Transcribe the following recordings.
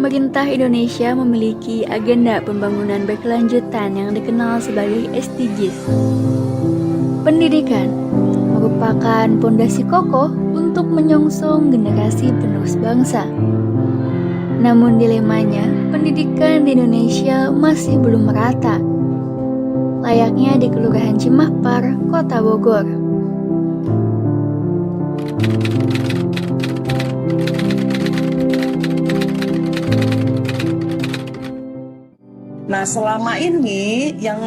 Pemerintah Indonesia memiliki agenda pembangunan berkelanjutan yang dikenal sebagai SDGs. Pendidikan merupakan pondasi kokoh untuk menyongsong generasi penerus bangsa. Namun dilemanya, pendidikan di Indonesia masih belum merata, layaknya di Kelurahan Cimahpar, Kota Bogor. Nah, selama ini yang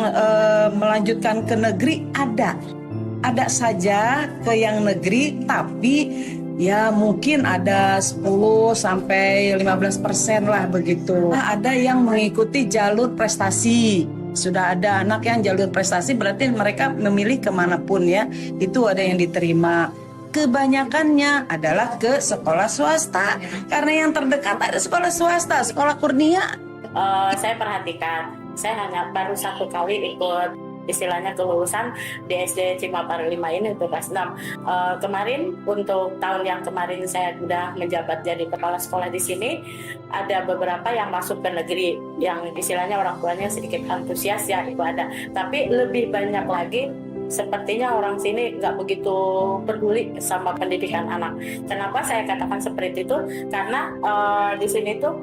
melanjutkan ke negeri ada saja ke yang negeri, tapi ya mungkin ada 10 sampai 15% lah begitu. Nah, ada yang mengikuti jalur prestasi. Sudah ada anak yang jalur prestasi, berarti mereka memilih kemanapun ya, itu ada yang diterima. Kebanyakannya adalah ke sekolah swasta, karena yang terdekat ada sekolah swasta, sekolah Kurnia. Saya perhatikan, saya hanya baru 1 kali ikut istilahnya kelulusan di SD Cimahpar 5 ini untuk kelas 6. Kemarin untuk tahun yang kemarin saya sudah menjabat jadi kepala sekolah di sini, ada beberapa yang masuk ke negeri yang istilahnya orang tuanya sedikit antusias ya, itu ada. Tapi lebih banyak lagi sepertinya orang sini nggak begitu peduli sama pendidikan anak. Kenapa saya katakan seperti itu? Karena di sini tuh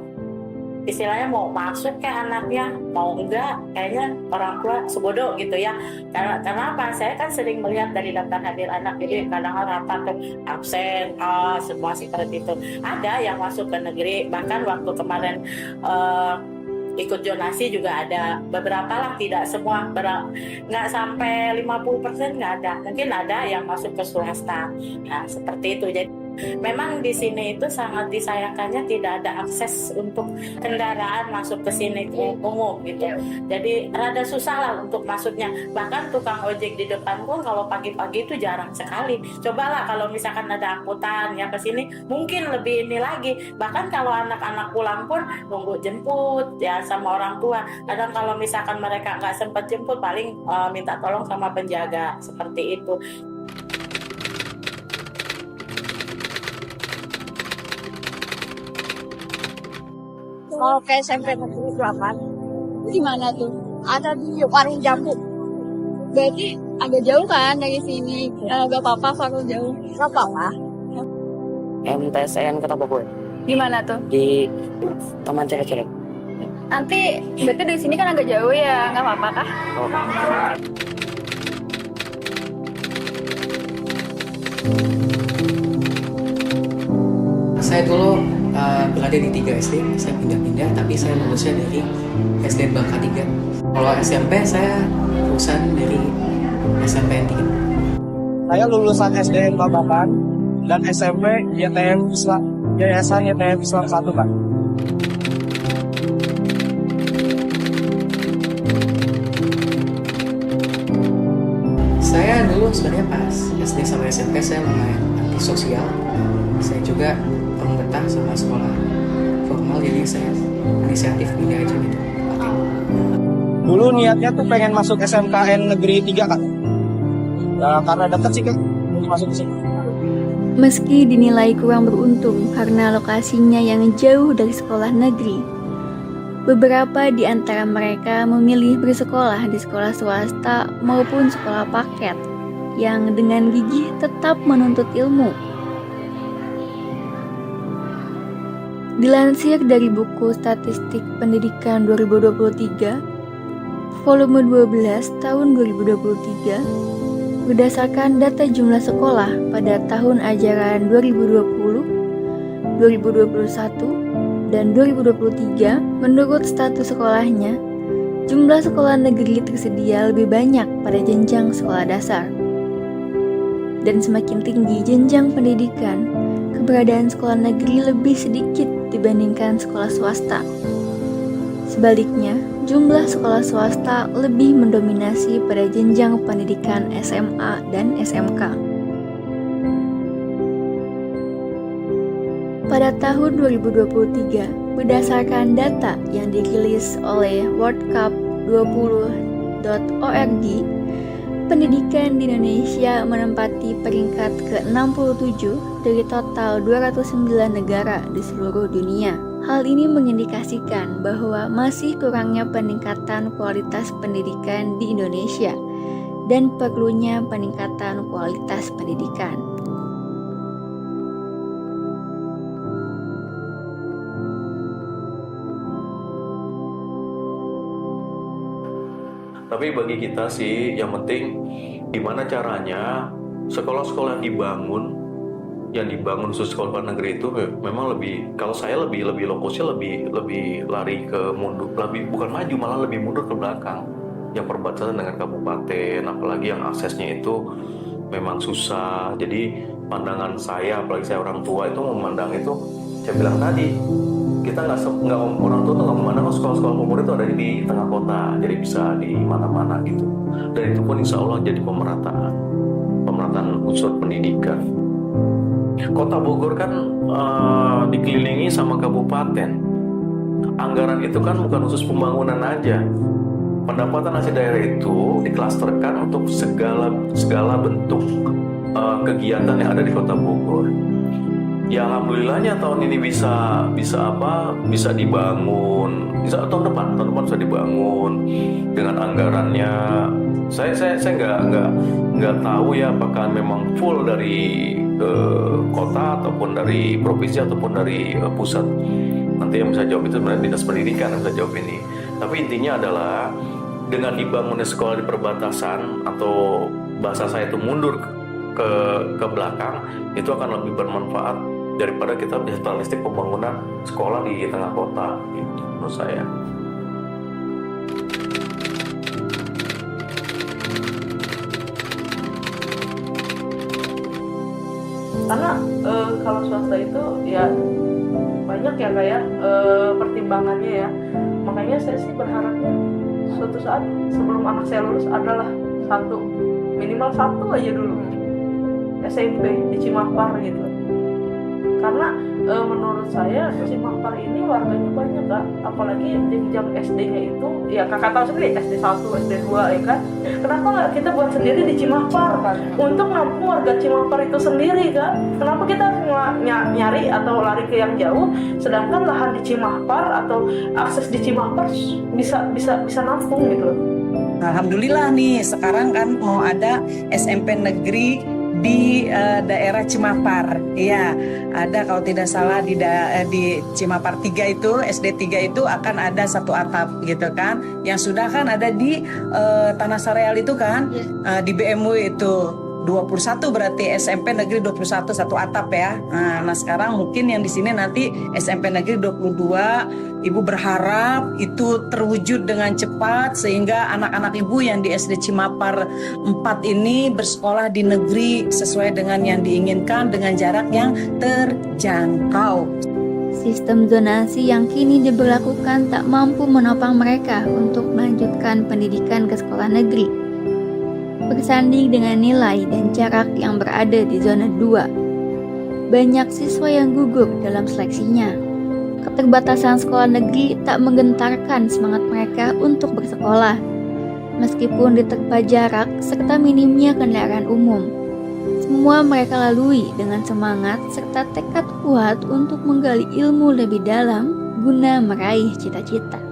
istilahnya mau masuk ke anaknya, mau enggak, kayaknya orang tua sebodoh gitu ya. Karena apa? Saya kan sering melihat dari daftar hadir anak, jadi kadang rapat tuh absen, semua seperti itu. Ada yang masuk ke negeri, bahkan waktu kemarin ikut zonasi juga ada beberapa lah, tidak semua, nggak sampai 50% nggak ada, mungkin ada yang masuk ke swasta. Nah seperti itu. Jadi memang di sini itu sangat disayangkannya tidak ada akses untuk kendaraan masuk ke sini umum gitu. Jadi rada susah lah untuk masuknya. Bahkan tukang ojek di depan pun kalau pagi-pagi itu jarang sekali. Cobalah kalau misalkan ada angkutan yang ke sini, mungkin lebih ini lagi. Bahkan kalau anak-anak pulang pun nunggu jemput ya sama orang tua. Kadang kalau misalkan mereka nggak sempat jemput, paling minta tolong sama penjaga, seperti itu. Kalau ke SMP Negeri 8, Di mana tuh? ada di Warung Jambu. Berarti agak jauh kan dari sini? Gak apa-apa kalau jauh. Gak apa-apa. MTSN Kota Bogor Di mana tuh? di Taman Ceret-Ceret. Nanti berarti dari sini kan agak jauh ya, nggak apa-apa kah? Oh. Saya dulu berada di 3 SD, saya pindah-pindah, tapi saya lulusnya dari SD Bangka 3. Kalau SMP saya lulusan dari SMPN 3. Saya lulusan SDN Babakan dan SMP YTM Islam, Yayasan YTM Islam 1, Pak. Saya dulu sebenarnya pas SD sama SMP saya lumayan antisosial. Saya juga kurang betah sama sekolah formal, jadi saya inisiatif pindah aja gitu. Oke. Dulu niatnya tuh pengen masuk SMKN Negeri 3, Kak. Ya, karena deket sih, Kak, untuk masuk ke sini. Meski dinilai kurang beruntung karena lokasinya yang jauh dari sekolah negeri, beberapa di antara mereka memilih bersekolah di sekolah swasta maupun sekolah paket yang dengan gigih tetap menuntut ilmu. Dilansir dari buku Statistik Pendidikan 2023, volume 12 tahun 2023, berdasarkan data jumlah sekolah pada tahun ajaran 2020, 2021, dan 2023, menurut status sekolahnya, jumlah sekolah negeri tersedia lebih banyak pada jenjang sekolah dasar. Dan semakin tinggi jenjang pendidikan, keberadaan sekolah negeri lebih sedikit dibandingkan sekolah swasta. Sebaliknya, jumlah sekolah swasta lebih mendominasi pada jenjang pendidikan SMA dan SMK. Pada tahun 2023, berdasarkan data yang dirilis oleh worldcup20.org, pendidikan di Indonesia menempati peringkat ke-67 dari total 209 negara di seluruh dunia. Hal ini mengindikasikan bahwa masih kurangnya peningkatan kualitas pendidikan di Indonesia dan perlunya peningkatan kualitas pendidikan. Tapi bagi kita sih yang penting gimana caranya sekolah-sekolah yang dibangun khusus sekolah negeri itu memang lebih, kalau saya lebih lokusnya lebih lari ke mundur, bukan maju, malah lebih mundur ke belakang. Yang perbatasan dengan kabupaten, apalagi yang aksesnya itu memang susah. Jadi pandangan saya, apalagi saya orang tua itu memandang itu, saya bilang tadi, kita nggak orang tua tuh nggak memandang sekolah-sekolah favorit itu ada di tengah kota, jadi bisa di mana-mana gitu. Dan itu pun insya Allah jadi pemerataan unsur pendidikan. Kota Bogor kan dikelilingi sama kabupaten. Anggaran itu kan bukan khusus pembangunan aja. Pendapatan hasil daerah itu diklasterkan untuk segala bentuk kegiatan yang ada di Kota Bogor. Ya alhamdulillahnya tahun ini bisa dibangun, bisa tahun depan bisa dibangun dengan anggarannya. Saya nggak tahu ya apakah memang full dari kota ataupun dari provinsi ataupun dari pusat. Nanti yang bisa jawab itu sebenarnya dinas pendidikan yang bisa jawab ini. Tapi intinya adalah dengan dibangunnya sekolah di perbatasan atau bahasa saya itu mundur ke belakang, itu akan lebih bermanfaat daripada kita sentralistik pembangunan sekolah di tengah kota gitu, menurut saya. Karena kalau swasta itu ya banyak ya kayak pertimbangannya ya. Makanya saya sih berharapnya suatu saat sebelum anak saya lulus adalah minimal satu aja dulu SMP di Cimapar gitu. Karena menurut saya Cimapar ini warganya banyak Kak, apalagi jenjang SD-nya itu ya Kakak tahu sendiri SD 1, SD 2 ya kan. Kenapa nggak kita buat sendiri di Cimapar untuk nampung warga Cimapar itu sendiri Kak? Kenapa kita harus nyari atau lari ke yang jauh, sedangkan lahan di Cimapar atau akses di Cimapar bisa nampung gitu. Alhamdulillah nih sekarang kan mau ada SMP negeri di daerah Cimapar. Iya, ada kalau tidak salah di Cimapar 3 itu, SD 3 itu akan ada satu atap gitu kan. Yang sudah kan ada di Tanah Sareal itu kan, di BMW itu 21 berarti SMP negeri 21 satu atap ya. Nah sekarang mungkin yang di sini nanti SMP negeri 22. Ibu berharap itu terwujud dengan cepat sehingga anak-anak ibu yang di SD Cimapar 4 ini bersekolah di negeri sesuai dengan yang diinginkan dengan jarak yang terjangkau. Sistem zonasi yang kini diberlakukan tak mampu menopang mereka untuk melanjutkan pendidikan ke sekolah negeri. Bersanding dengan nilai dan jarak yang berada di zona 2, banyak siswa yang gugur dalam seleksinya. Keterbatasan sekolah negeri tak menggentarkan semangat mereka untuk bersekolah, meskipun diterpa jarak serta minimnya kendaraan umum. Semua mereka lalui dengan semangat serta tekad kuat untuk menggali ilmu lebih dalam guna meraih cita-cita.